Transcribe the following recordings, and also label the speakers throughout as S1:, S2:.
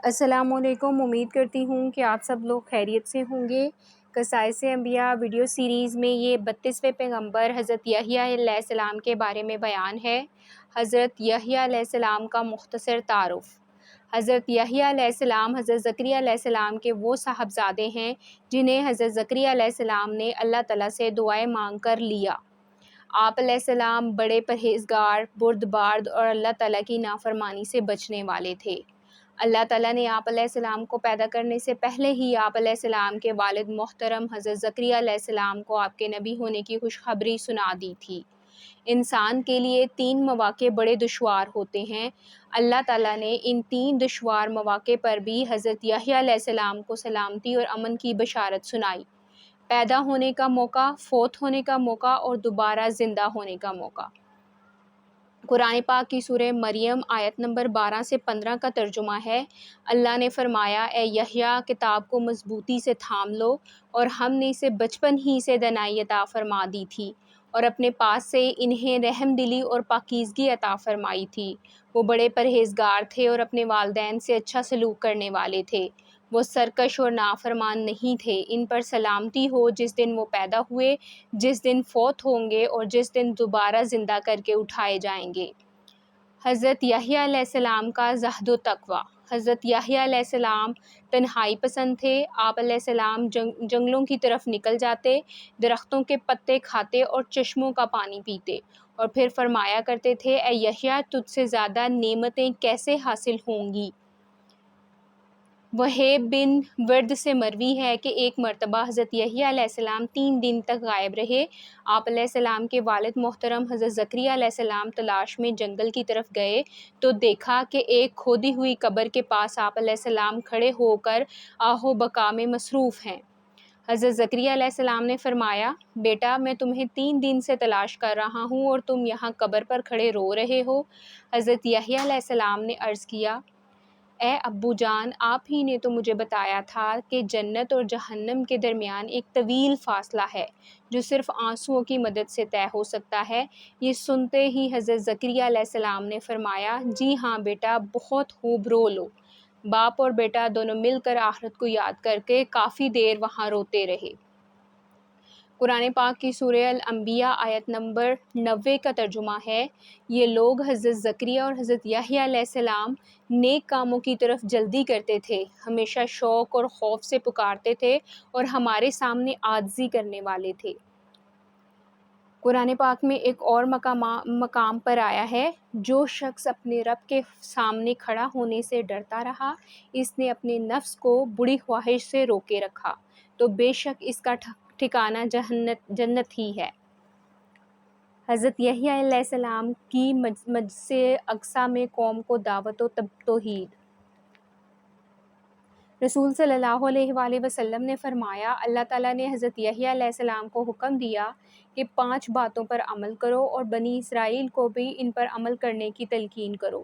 S1: السلام علیکم۔ امید کرتی ہوں کہ آپ سب لوگ خیریت سے ہوں گے۔ قصائص انبیاء ویڈیو سیریز میں یہ 32ویں پیغمبر حضرت یحییٰ علیہ السلام کے بارے میں بیان ہے۔ حضرت یحییٰ علیہ السلام کا مختصر تعارف۔ حضرت یحییٰ علیہ السلام حضرت زکریا علیہ السلام کے وہ صاحبزادے ہیں جنہیں حضرت زکریا علیہ السلام نے اللہ تعالیٰ سے دعائیں مانگ کر لیا۔ آپ علیہ السلام بڑے پرہیزگار، بردبار اور اللہ تعالیٰ کی نافرمانی سے بچنے والے تھے۔ اللہ تعالیٰ نے آپ علیہ السلام کو پیدا کرنے سے پہلے ہی آپ علیہ السلام کے والد محترم حضرت زکریا علیہ السلام کو آپ کے نبی ہونے کی خوشخبری سنا دی تھی۔ انسان کے لیے 3 مواقع بڑے دشوار ہوتے ہیں۔ اللہ تعالیٰ نے ان 3 دشوار مواقع پر بھی حضرت یحییٰ علیہ السلام کو سلامتی اور امن کی بشارت سنائی: پیدا ہونے کا موقع، فوت ہونے کا موقع اور دوبارہ زندہ ہونے کا موقع۔ قرآن پاک کی سورہ مریم آیت نمبر 12 سے 15 کا ترجمہ ہے: اللہ نے فرمایا، اے یحییٰ، کتاب کو مضبوطی سے تھام لو، اور ہم نے اسے بچپن ہی سے دانائی عطا فرما دی تھی اور اپنے پاس سے انہیں رحم دلی اور پاکیزگی عطا فرمائی تھی۔ وہ بڑے پرہیزگار تھے اور اپنے والدین سے اچھا سلوک کرنے والے تھے۔ وہ سرکش اور نافرمان نہیں تھے۔ ان پر سلامتی ہو جس دن وہ پیدا ہوئے، جس دن فوت ہوں گے اور جس دن دوبارہ زندہ کر کے اٹھائے جائیں گے۔ حضرت یحییٰ علیہ السلام کا زہد و تقویٰ۔ حضرت یحییٰ علیہ السلام تنہائی پسند تھے۔ آپ علیہ السلام جنگلوں کی طرف نکل جاتے، درختوں کے پتے کھاتے اور چشموں کا پانی پیتے، اور پھر فرمایا کرتے تھے: اے یحییٰ، تجھ سے زیادہ نعمتیں کیسے حاصل ہوں گی؟ وہیب بن ورد سے مروی ہے کہ ایک مرتبہ حضرت یحییٰ علیہ السلام 3 دن تک غائب رہے۔ آپ علیہ السلام کے والد محترم حضرت زکریا علیہ السلام تلاش میں جنگل کی طرف گئے تو دیکھا کہ ایک کھودی ہوئی قبر کے پاس آپ علیہ السلام کھڑے ہو کر آہ و بکا میں مصروف ہیں۔ حضرت زکریا علیہ السلام نے فرمایا: بیٹا، میں تمہیں 3 دن سے تلاش کر رہا ہوں اور تم یہاں قبر پر کھڑے رو رہے ہو۔ حضرت یحییٰ علیہ السلام نے عرض کیا: اے ابو جان، آپ ہی نے تو مجھے بتایا تھا کہ جنت اور جہنم کے درمیان ایک طویل فاصلہ ہے جو صرف آنسوؤں کی مدد سے طے ہو سکتا ہے۔ یہ سنتے ہی حضرت زکریا علیہ السلام نے فرمایا: جی ہاں بیٹا، بہت خوب رو لو۔ باپ اور بیٹا دونوں مل کر آخرت کو یاد کر کے کافی دیر وہاں روتے رہے۔ قرآن پاک کی سورہ الانبیاء آیت نمبر 90 کا ترجمہ ہے: یہ لوگ حضرت زکریا اور حضرت یحییٰ علیہ السلام نیک کاموں کی طرف جلدی کرتے تھے، ہمیشہ شوق اور خوف سے پکارتے تھے اور ہمارے سامنے عاجزی کرنے والے تھے۔ قرآن پاک میں ایک اور مقام پر آیا ہے: جو شخص اپنے رب کے سامنے کھڑا ہونے سے ڈرتا رہا، اس نے اپنے نفس کو بری خواہش سے روکے رکھا، تو بے شک اس کا ٹھکانہ جنت ہی ہے۔ حضرت یحییٰ علیہ السلام کی مجلس اقصیٰ میں قوم کو دعوت و توحید۔ رسول صلی اللہ علیہ وآلہ وسلم نے فرمایا: اللہ تعالیٰ نے حضرت یحییٰ علیہ السلام کو حکم دیا کہ 5 باتوں پر عمل کرو اور بنی اسرائیل کو بھی ان پر عمل کرنے کی تلقین کرو۔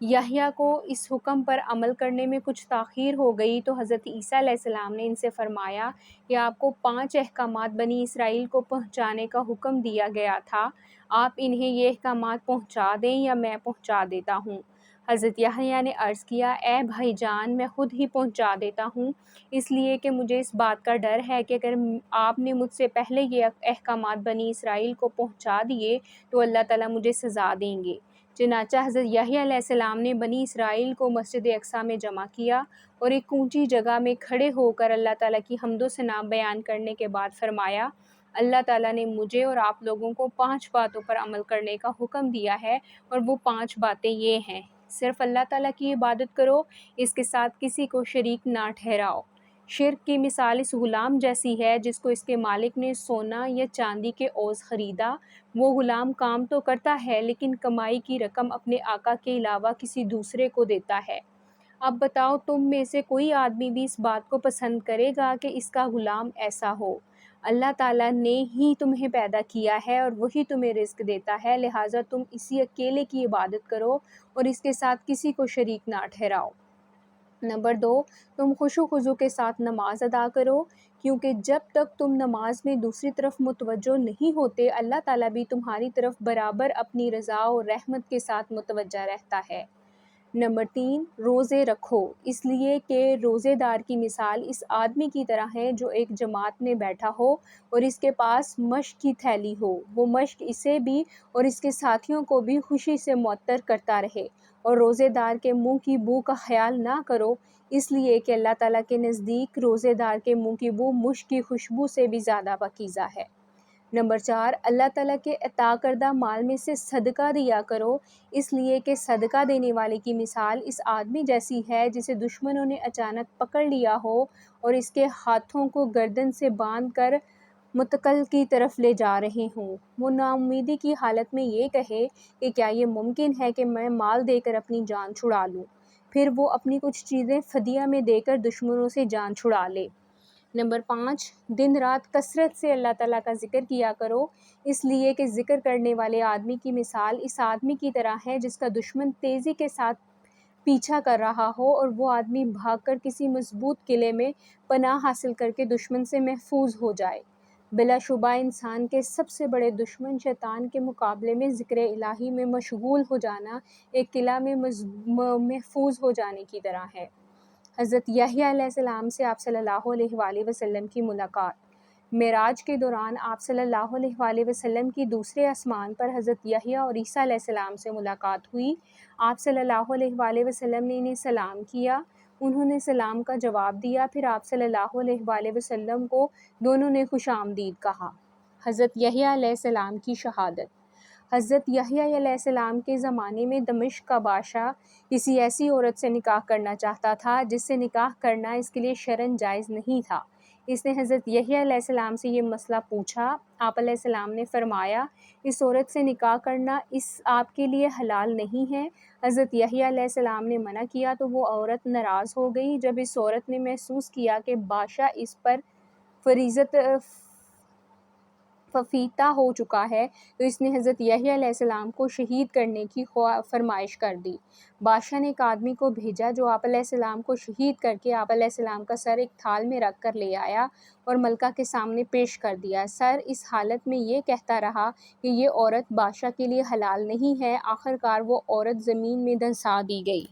S1: یحییٰ کو اس حکم پر عمل کرنے میں کچھ تاخیر ہو گئی تو حضرت عیسیٰ علیہ السلام نے ان سے فرمایا کہ آپ کو 5 احکامات بنی اسرائیل کو پہنچانے کا حکم دیا گیا تھا، آپ انہیں یہ احکامات پہنچا دیں یا میں پہنچا دیتا ہوں۔ حضرت یحییٰ نے عرض کیا: اے بھائی جان، میں خود ہی پہنچا دیتا ہوں، اس لیے کہ مجھے اس بات کا ڈر ہے کہ اگر آپ نے مجھ سے پہلے یہ احکامات بنی اسرائیل کو پہنچا دیے تو اللہ تعالیٰ مجھے سزا دیں گے۔ چنانچہ حضرت یحییٰ علیہ السلام نے بنی اسرائیل کو مسجد اقصیٰ میں جمع کیا اور ایک اونچی جگہ میں کھڑے ہو کر اللہ تعالیٰ کی حمد و ثنا بیان کرنے کے بعد فرمایا: اللہ تعالیٰ نے مجھے اور آپ لوگوں کو 5 باتوں پر عمل کرنے کا حکم دیا ہے، اور وہ 5 باتیں یہ ہیں: صرف اللہ تعالیٰ کی عبادت کرو، اس کے ساتھ کسی کو شریک نہ ٹھہراؤ۔ شرک کی مثال اس غلام جیسی ہے جس کو اس کے مالک نے سونا یا چاندی کے عوض خریدا۔ وہ غلام کام تو کرتا ہے لیکن کمائی کی رقم اپنے آقا کے علاوہ کسی دوسرے کو دیتا ہے۔ اب بتاؤ، تم میں سے کوئی آدمی بھی اس بات کو پسند کرے گا کہ اس کا غلام ایسا ہو؟ اللہ تعالیٰ نے ہی تمہیں پیدا کیا ہے اور وہی تمہیں رزق دیتا ہے، لہٰذا تم اسی اکیلے کی عبادت کرو اور اس کے ساتھ کسی کو شریک نہ ٹھہراؤ۔ نمبر 2، تم خشوع و خضوع کے ساتھ نماز ادا کرو، کیونکہ جب تک تم نماز میں دوسری طرف متوجہ نہیں ہوتے، اللہ تعالیٰ بھی تمہاری طرف برابر اپنی رضا اور رحمت کے ساتھ متوجہ رہتا ہے۔ نمبر 3، روزے رکھو، اس لیے کہ روزے دار کی مثال اس آدمی کی طرح ہے جو ایک جماعت میں بیٹھا ہو اور اس کے پاس مشق کی تھیلی ہو، وہ مشق اسے بھی اور اس کے ساتھیوں کو بھی خوشی سے معطر کرتا رہے، اور روزے دار کے منہ کی بو کا خیال نہ کرو، اس لیے کہ اللہ تعالیٰ کے نزدیک روزے دار کے منہ کی بو مشک کی خوشبو سے بھی زیادہ پاکیزہ ہے۔ نمبر 4، اللہ تعالیٰ کے عطا کردہ مال میں سے صدقہ دیا کرو، اس لیے کہ صدقہ دینے والے کی مثال اس آدمی جیسی ہے جسے دشمنوں نے اچانک پکڑ لیا ہو اور اس کے ہاتھوں کو گردن سے باندھ کر متکل کی طرف لے جا رہے ہوں۔ وہ ناامیدی کی حالت میں یہ کہے کہ کیا یہ ممکن ہے کہ میں مال دے کر اپنی جان چھڑا لوں، پھر وہ اپنی کچھ چیزیں فدیہ میں دے کر دشمنوں سے جان چھڑا لے۔ نمبر 5، دن رات کثرت سے اللہ تعالیٰ کا ذکر کیا کرو، اس لیے کہ ذکر کرنے والے آدمی کی مثال اس آدمی کی طرح ہے جس کا دشمن تیزی کے ساتھ پیچھا کر رہا ہو اور وہ آدمی بھاگ کر کسی مضبوط قلعے میں پناہ حاصل کر کے دشمن سے محفوظ ہو جائے۔ بلا شبہ انسان کے سب سے بڑے دشمن شیطان کے مقابلے میں ذکر الہی میں مشغول ہو جانا ایک قلعہ میں محفوظ ہو جانے کی طرح ہے۔ حضرت یحییٰ علیہ السلام سے آپ صلی اللہ علیہ وآلہ وسلم کی ملاقات۔ معراج کے دوران آپ صلی اللہ علیہ وآلہ وسلم کی دوسرے آسمان پر حضرت یحییٰ اور عیسیٰ علیہ السلام سے ملاقات ہوئی۔ آپ صلی اللہ علیہ وآلہ وسلم نے انہیں سلام کیا، انہوں نے سلام کا جواب دیا، پھر آپ صلی اللہ علیہ وآلہ وسلم کو دونوں نے خوش آمدید کہا۔ حضرت یحییٰ علیہ السلام کی شہادت۔ حضرت یحییٰ علیہ السلام کے زمانے میں دمشق کا بادشاہ کسی ایسی عورت سے نکاح کرنا چاہتا تھا جس سے نکاح کرنا اس کے لیے شرعاً جائز نہیں تھا۔ اس نے حضرت یحییٰ علیہ السلام سے یہ مسئلہ پوچھا۔ آپ علیہ السلام نے فرمایا، اس عورت سے نکاح کرنا اس آپ کے لیے حلال نہیں ہے۔ حضرت یحییٰ علیہ السلام نے منع کیا تو وہ عورت ناراض ہو گئی۔ جب اس عورت نے محسوس کیا کہ بادشاہ اس پر فریضت فیتہ ہو چکا ہے تو اس نے حضرت یحییٰ علیہ السلام کو شہید کرنے کی فرمائش کر دی۔ بادشاہ نے ایک آدمی کو بھیجا جو آپ علیہ السلام کو شہید کر کے آپ علیہ السلام کا سر ایک تھال میں رکھ کر لے آیا اور ملکہ کے سامنے پیش کر دیا۔ سر اس حالت میں یہ کہتا رہا کہ یہ عورت بادشاہ کے لیے حلال نہیں ہے۔ آخر کار وہ عورت زمین میں دھنسا دی گئی۔